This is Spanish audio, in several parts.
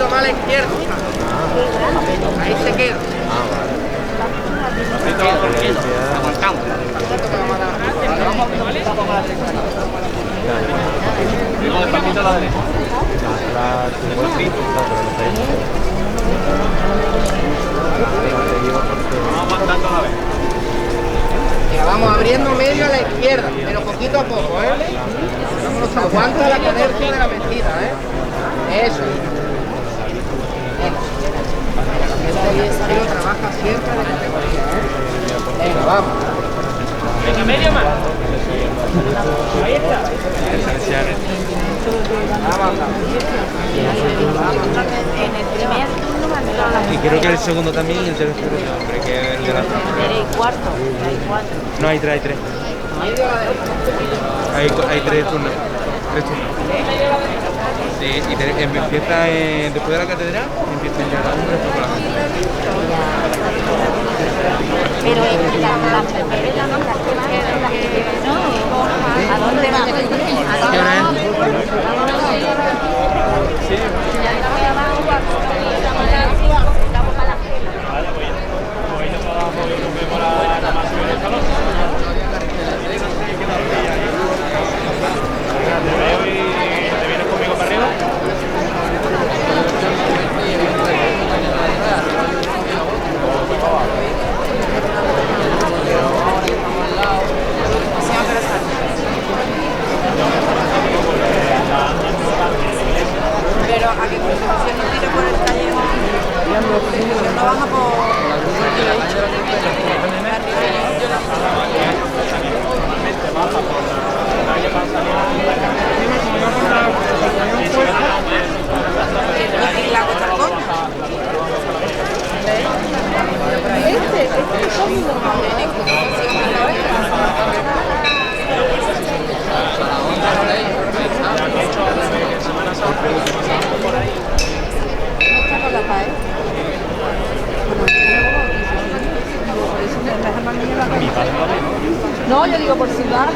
poquito más a la izquierda. Ahí se queda. Aguantamos. Despacito a la derecha. Vamos aguantando a la vez. Mira, vamos abriendo medio a la izquierda, pero poquito a poco, ¿eh? Vámonos, aguanta la cadencia de la metida, ¿eh? Eso. Este estilo trabaja siempre de categoría, ¿eh? Venga, vamos. Venga, medio más. Ahí está. En el primer turno me han entrado las. Y creo que el segundo también y el tercero hombre, que es el de la. Hay cuarto, hay cuatro. No, hay tres, hay tres. Hay tres turnos. Tres turnos. Sí, y empieza después de la catedral, empieza ya la hombre por la gente. Pero la primera es la más ¿no? ¿A dónde va? Sí. ¿Te vienes conmigo para arriba? Pero a que Constitución no tire por el callejón, Constitución no baja por... ¿Y la Cotarcón? No, yo digo por ciudad.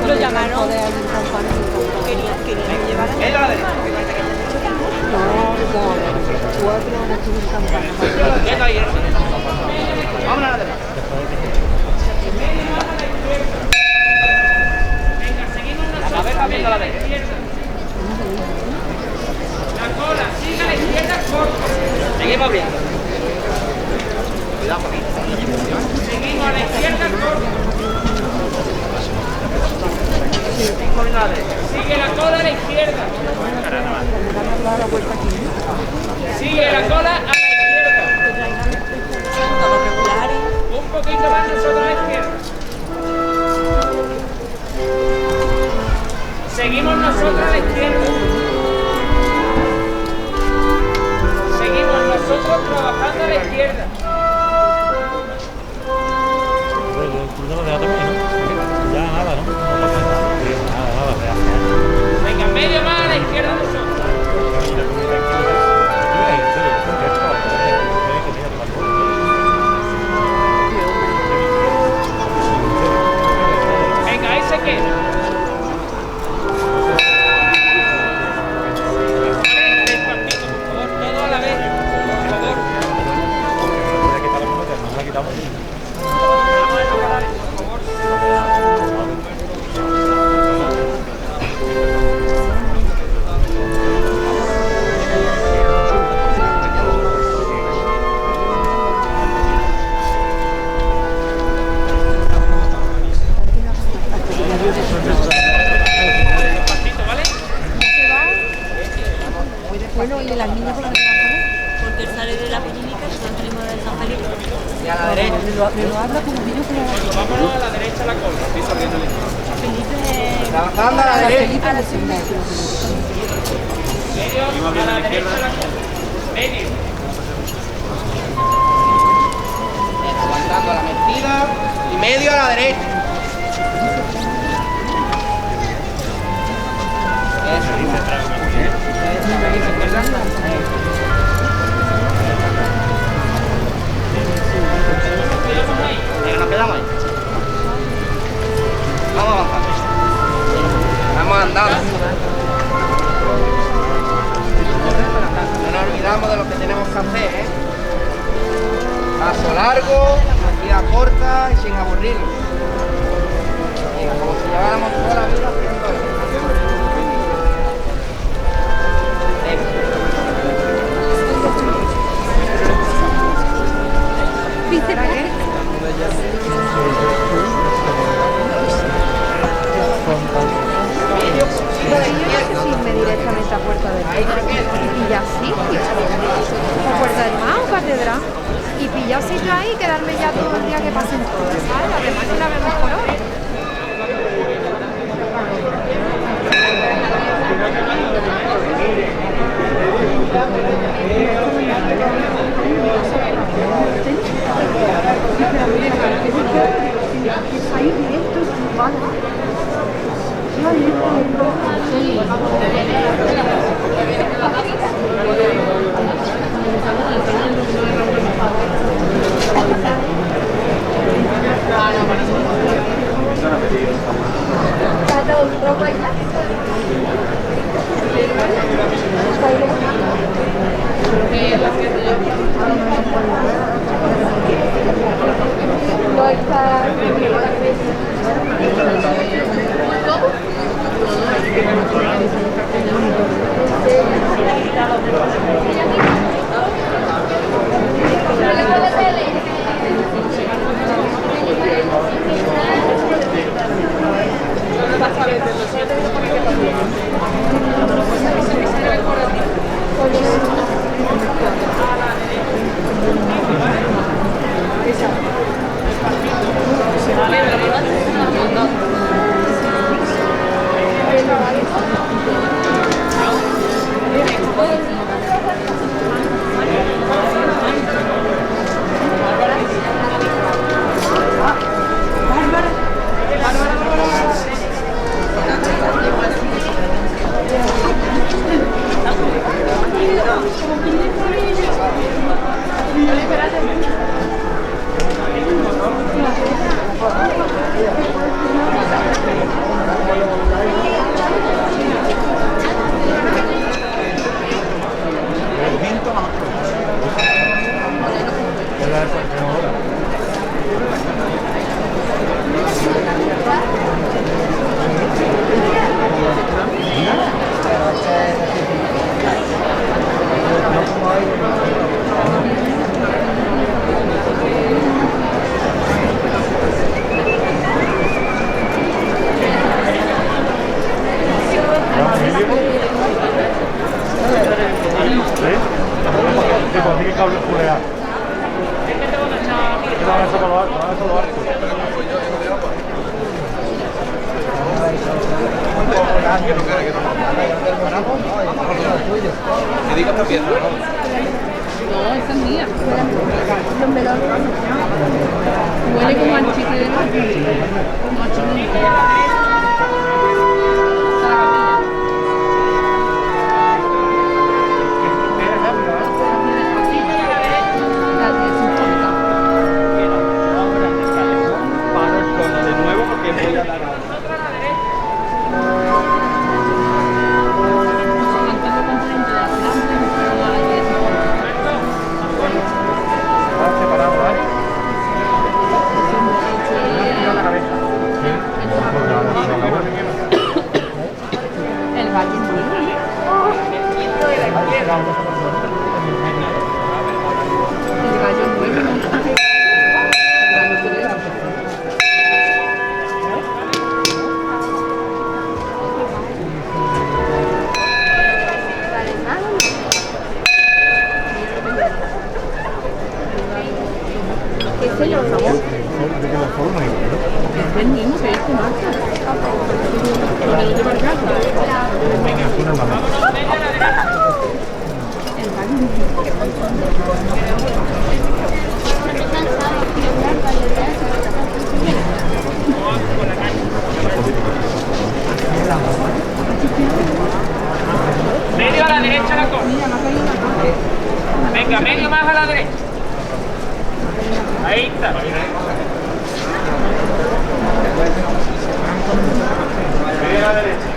Lo llamaron. Querían llevar a Vamos a la derecha. Venga, seguimos nosotros. La cabeza viendo a la derecha. La cola, sigue a la izquierda, corto. Seguimos abriendo. Cuidado, Joaquín. Seguimos a la izquierda, corto. Sigue la cola a la izquierda. Sigue la cola a la izquierda. Un poquito más nosotros a la izquierda. Seguimos nosotros a la izquierda. Seguimos nosotros trabajando a la izquierda. Ya nada, ¿no? Venga, medio más a la izquierda nosotros. Bueno, ¿y las niñas por qué van con él? Porque él sale de la clínica y nosotros salimos de San Felipe. Y a la derecha. Me lo habla como que yo creo. Vámonos a la derecha la cola. Estoy sonriendo el Felipe. Avanzando a la derecha. Felipe a la segunda. Seguimos abriendo a la izquierda. Medio. Aguantando a la metida y medio a la derecha. Venga, nos quedamos ahí. Vamos avanzando. Vamos andando. No nos olvidamos de lo que tenemos que hacer, ¿eh? Paso largo, vida corta y sin aburrirnos. Venga, como si lleváramos toda la vida haciendo esto. ¿Viste la qué? Irme directamente a Puerta del Mar y pillar sitio a Puerta del Mar o Catedral y pillar sitio ahí y quedarme ya todo el día que pasen todas, ¿sabes? Además que la vemos por hora. Ahí directo y vale. No, esa es mía. Los melones. Huele como a chicle de noche. Como a chicle. Ahí está. Medio a la derecha.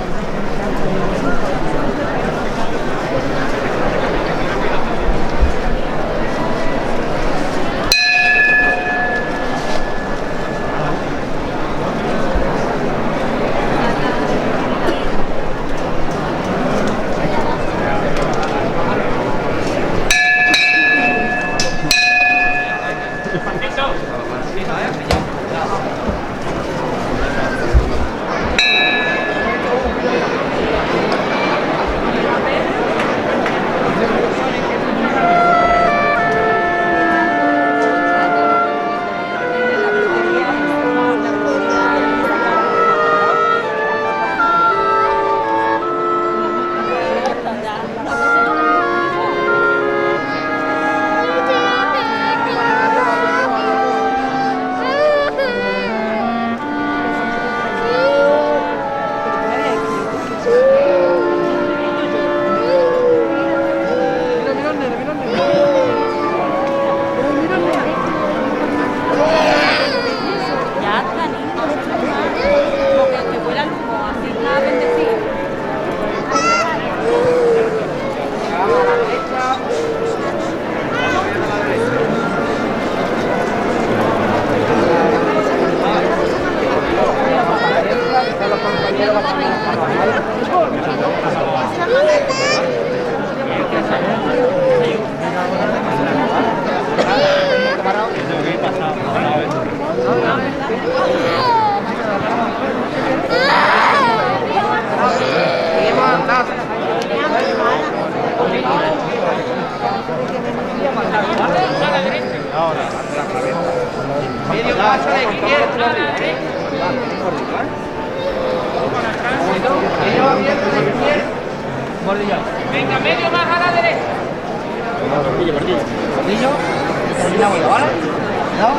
Medio paso a la izquierda. Medio abierto a la izquierda. Venga, medio más a la derecha. Portillo. Portillo. Terminamos, ¿vale? ¿No?